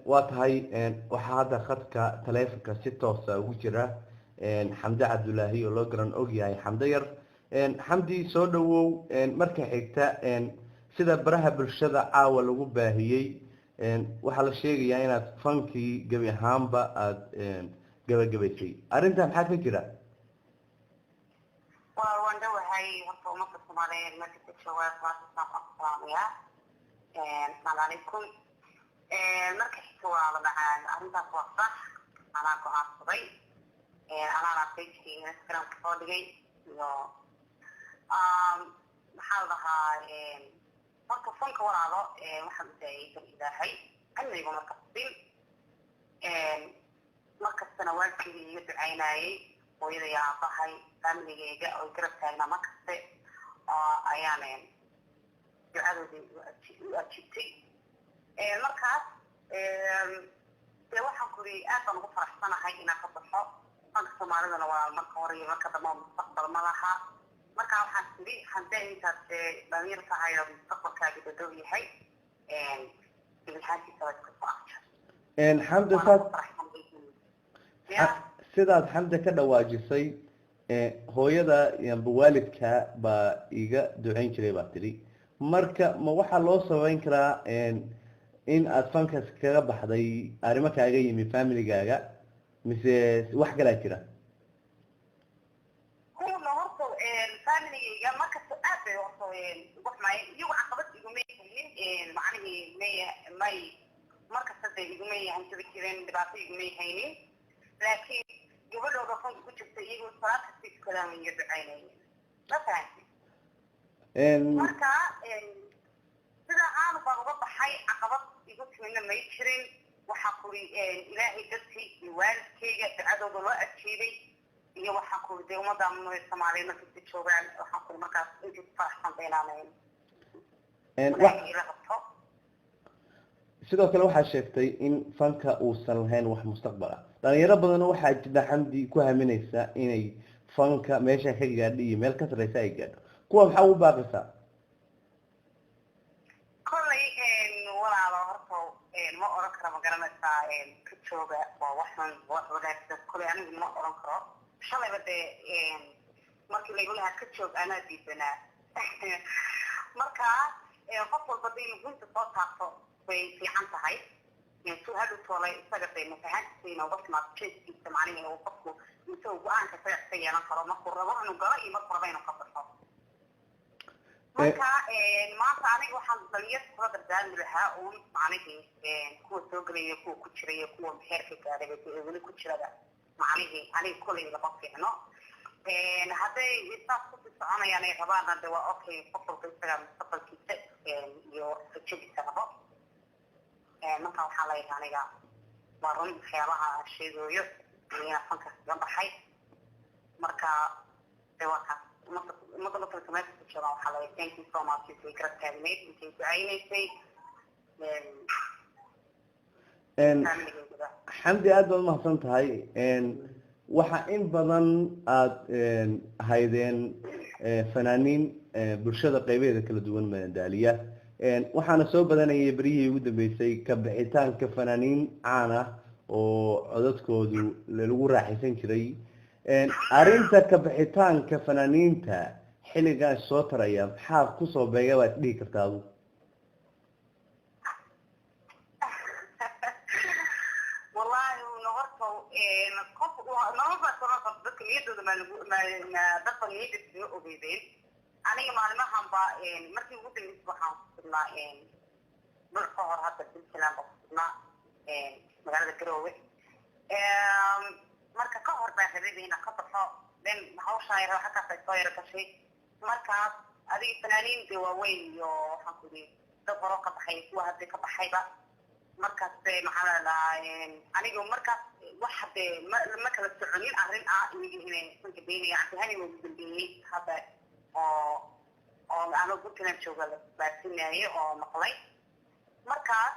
واتهاي وحادا خدك تليفونك ستة وجرا حمد عبد الله ولوجران أوجي حمدير حمدي سودو مركز حكتا سيدا برها بالشدة عاول وباهيي waxaa la sheegayaa inaad fankii gabi ahaanba aad gabagabaysay arrintan maxaa ka jira waan dhawahay horta ummadda Soomaaliyeed marka ka jawaab maanta salaamaya assalaamu calaykum marka xigta waa la dhacaan arrintaas waa sax anaa go'aansaday anaana page-kii Instagram soo dhigay iyo maxaa la dhahaa marka fanka walaalo waxaan u daayay ilaahay anigoo markastin markastana waalkii iyo ducaynayay hooyada yaa bahay familygayga oo garab taagnaa markaste ayaan ducadoodii u ajibtay markaas dee waxaan kuri aad baan ugu faraxsanahay inaan ka baxo fanka soomaalidana waa marka hore iyo marka dambe mustaqbal ma laha markaa waxaan tiri haddee intaas dhalinyar tahay oo mustaqbalkaaga dadow yahay ibixaantiisa waa iska soo afjar xamda sidaad xamda ka dhawaajisay hooyada amba waalidka baa iga ducayn jiray baa tiri marka ma waxaa loo sabayn karaa in aad fankaas kaga baxday arrimo kaaga yimi familygaaga mise wax kalaa jira familygayga markasta aad bay horta waxmay iyagu caqabad iguma haynin macnihii may markasta dee iguma hanjabi jireen dhibaato iguma haynin laakiin gabadhooda fanka ku jirta iyagoo salaad kasta iskadaan iyo ducaynayeen ma fahanti marka sidaa aanu baan uga baxay caqabad igu timidna may jirin waxaa kuri ilaahay dartii iyo waalidkayga ducadooda loo ajiibay iyo waxaan ku de umada Soomaaliyeed markay joogaan waxaan ku markaas intii faraxsan beenaaneen sidoo kale waxaa sheegtay in fanka uusan lahayn wax mustaqbal ah dhalinyaro badan waxaa jira xamdi ku haminaysa inay fanka meesha ka gaadho iyo meel ka sareysa ay gaadho kuwa maxaa ugu baaqaysaa kolley walaalo horta ma oran karo ma garanaysaa ka jooga waa waxan wadaagsan kolley anigu ma oran karo shalayba dee markii laygu lahaa ka joog anaa diidanaa marka qof walba dee muhiimta soo taabto way fiican tahay su haduu toolay isaga dee mafahantiisa uga timaado jeeskiisa macnihi uu qofku inta uu go-aanka ka yeelan karo markuu rabo inuu galo iyo markuu rabo inuu ka baxo marka maanta aniga waxaan dhalinyar kula dardaarmi lahaa uun macnihii kuwa soo gelaya kuwa ku jiraya kuwa heerka gaadhay weli ku jirada macnihii aniga kolley lama fiicno hadday isaas kusii soconayaan ay rabaana de waa okay qof walba isaga mustaqbalkiisa iyo rajadiisa rabo marka waxaa leeyahay aniga waa run waxyaabaha aan sheegayo inaan fankaas kaga baxay marka de waa kaas ummadda matalka meesha ku joogaan waxaa leeyahay thank you so much intay garab taagneyd intay ducaynaysay xamdi aad baad umahadsan tahay waxa in badan aada haydeen fanaaniin bulshada qaybaheeda kala duwan madadaaliya waxaana soo badanayay beryihii ugu dambeysay ka bixitaanka fanaaniin caan ah oo codadkoodu lagu raaxaysan jiray arrinta ka bixitaanka fanaaniinta xilligaas soo taraya maxaa kusoo beega baad dhihi kartaa adu dadka niyadda ma ogeydeen aniga maalimahanba markii ugu dambeysay waxaan ku sugnaa dhul ka hor hadda Puntland baan ku sugnaa magaalada Garowe marka ka hor baan rabay inaan ka baxo then hawshaan yar halkaas ay soo yara gashay markaas adiga fanaaniin dee waaweyn iyo waxaan ku yidhi dad horo ka baxay kuwa hadda ka baxayba markaas maxaa la dhahaa aniga markaas waxa dee ma kala soconin arrin ah inay sanka beynaya cabdihani waa ugu dambeeyey hadda oo anoo Puntland jooga la baasinayo oo maqlay markaas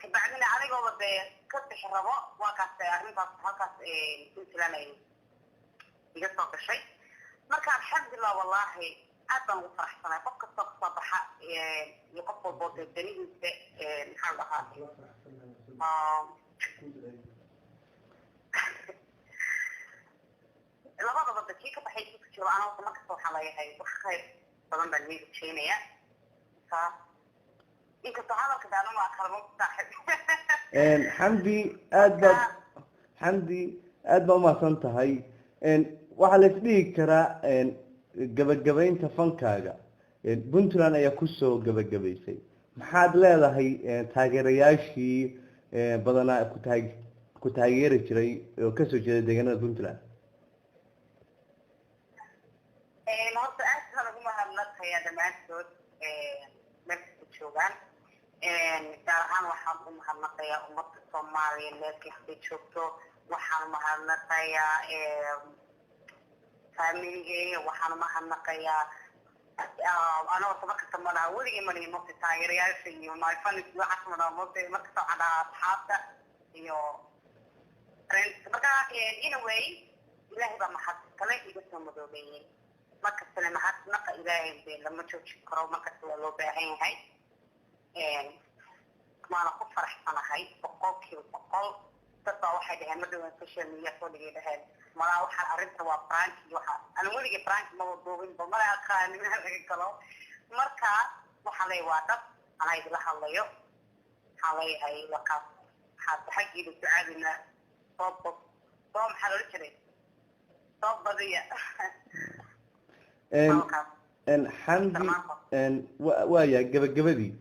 kabacdina anigooba dee ka bixi rabo waa kaas arrintaas halkaas Puntland ay iga soo gashay marka alxamdulillah wallahi aad baan ugu faraxsanahay qof kastoo kasoo baxa iyo qof walboo dee danihiisa maxaa la dhahaa labadaba da kii ka baxay kii ku jiro anaa markasta waxaa leeyahay wax khayr badan baan nii rajeynayaa kaa inkastoo hadalka daanuma kalmo saaxib xamdi aad baa umahadsan tahay waxaa la isdhihi karaa gabagabaynta fankaaga puntland ayaa kusoo gabagabaysay maxaad leedahay taageerayaashii badanaa ku taageeri jiray oo kasoo jeeda deegaanada puntland horta aad baan ugu mahadnaqayaa dhammaantood meel kasta joogaan gaar ahaan waxaan u mahadnaqayaa ummadda soomaaliya meel kastay joogto waxaan umahadnaqayaa faamiligeyga waxaan umahadnaqayaa anoo sabakasta malaha weligii malihi mota taageerayaasha iyo my fanis waxaas malaha mota markasta waxaan dhahaa asxaabta iyo friends marka anyway ilaahay baa maxad kale iga soo madoobeeyey markastana mahadnaqa ilaahay dee lama joojin karo markasta waa loo baahan yahay waana ku faraxsanahay 100% dad baa waxay dhaheen ma dhawaan social media soo dhigay dhaheen malaa waxaa arrinta waa branch iyo waxaa ana weligii branch ma wadoobinba mala aqaanin meel laga galo marka waxaa leeyahay waa dad anaa idila hadlayo waxaa leeyahay wakaas waxaad xaggiida ducaadina soo maxaa loola jiray soo badiya xamdi waaya gabagabadii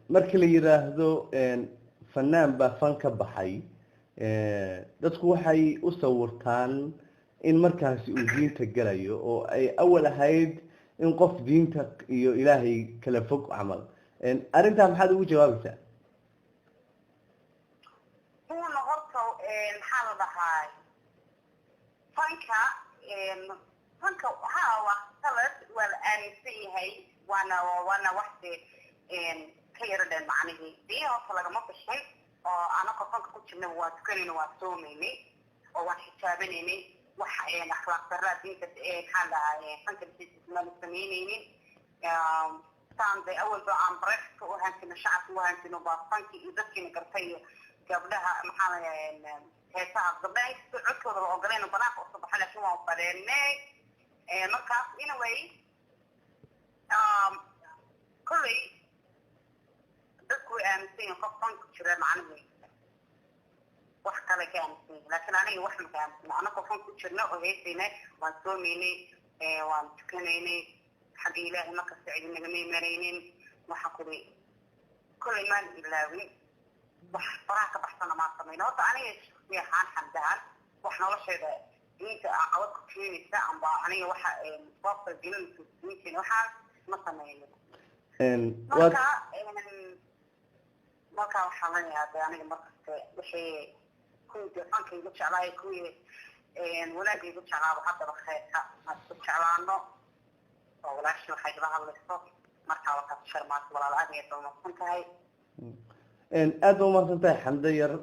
markii la yiraahdo fanaan baa fan ka baxay dadku waxay u sawirtaan in markaasi uu diinta galayo oo ay awal ahayd in qof diinta iyo ilaahay kala fog camal arrintaa maxaad ugu jawaabaysaa una horta maxaa la dhahaa fanka haa waa salad waa la aaminsan yahay waana waxde ka yaro dhan macnihii diin horta lagama bixin oo anaka fanka ku jirna waa tukanayna waa soomaynay oo waan xijaabanayna wax akhlaaq darraa diinta maxaa dhahaa fanka maan samaynaynin saan de awalba aan bareexka u haantino shacabka u haantino baa fanki iyo dadkiina gartay iyo gabdhaha maxaa heesaha gabdhaha inkastoo codkooda la ogolayno banaanka usoo baxa laakiin waan bareenay markaas anyway kolley dadku way aaminsan yihin qof fanku jira macnihii wax kale ka aaminsan yihin laakiin aniga wax maka aaminsan anagoo fan ku jirna oo heesaynay waan soomaynay waan tukanaynay xagga ilaahay markasta cidi nagama imanaynin waxaan kuli kolley maan ilaawin wax faraha ka baxsana maan samayno horta aniga shaksi ahaan xamdaan wax nolosheeda diinta caqabad ku keenaysa amba aniga waxa sababta gelinaysa diinteena waxaas ma samaynin marka waxaa leeyahay de aniga markasta wixii kuwii dee fanka igu jeclaayo kuwii wanaagga igu jeclaaba haddaba khayrka aan isku jeclaano oo walaashii waxay igala hadlayso markaa wakaas sharmaas walaal aad iyo aad umaqsan tahay aad ba umaqsan tahay xamdo yar